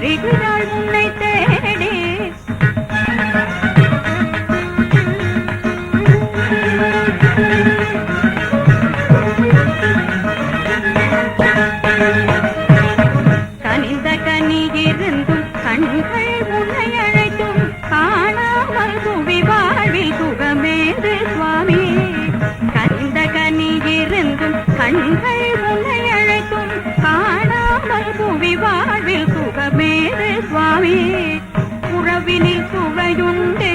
வருகிறாள் உன்னை தேடி. கனிந்த கனி இருந்தும் கண்கள் உன்னை அழைத்தும் காணாமல் துவி வாழ்வில் சுகமேது சுவாமி. கனிந்த கனி இருந்தும் கண்கள் உன்னை அழைத்தும் காணாமல் துவி வாழ்வில் சுகமேது சுவாமி. உறவினில் சுவையுண்டு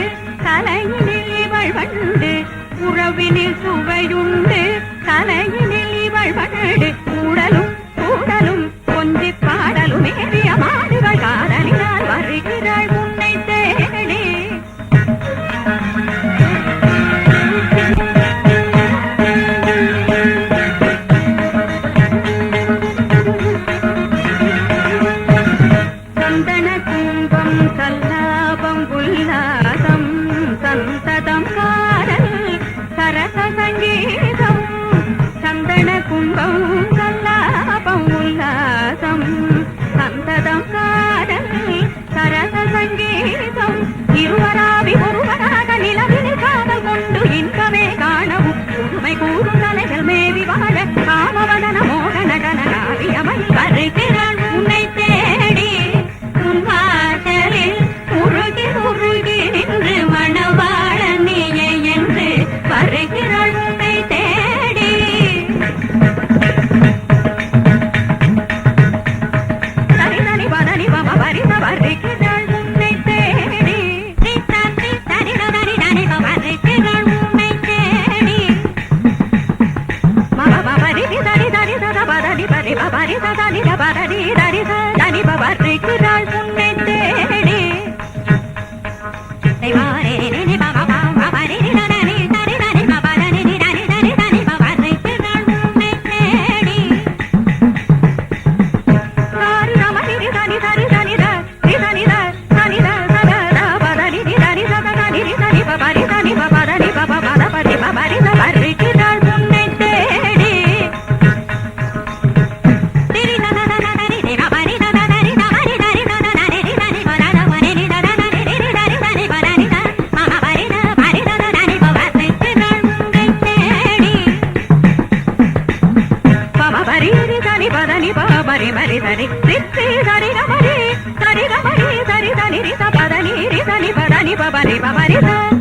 தலையினில் இவள் வண்டு. உறவினில் சுவையுண்டு தலையினில் இவள் வண்டு. கூடலும் கூடலும் கொஞ்சி பாடலும் ஏறிய மாடுகள் காதலினால் வருகிறாள் உன்னை தேடி. சந்தன கும்பம் சல்லாபம் உல்லாசம் சந்ததம் காதல் சரச சங்கீதம். சந்தன கும்பம் சல்லாபம் உல்லாசம் சந்ததம் காதல் சரச சங்கீதம். இருவராவி ஒருவராக நிலவில் காதல் கொண்டு இன்பமே காணவும் உண்மை கூறும் கலைகள் மேவி வாழ காமவதன மோக நடன காவியமை வருகிறாள் உன்னை தேடி. உன் வாசலில் உருகி உருகி நின்று மணவாழ நீயே என்று வருகிறாள் உன்னை தேடி. சரி சரி பதனி பம வரிச வருகிறாள் உன்னை தேடி. சரி சரி தனி தனி வருகிறாள் உன்னை தேடி. மம பரி சரி சரி சத பதனி பரி பரி சதனி பதனி தரி சனி வருகிறாள் உன்னை தேடி. Mari mari sari sri sari na mari sari na mari sari sari ri sa pa da ni ri sa ni pa da ni pa ba ri pa ma ri sa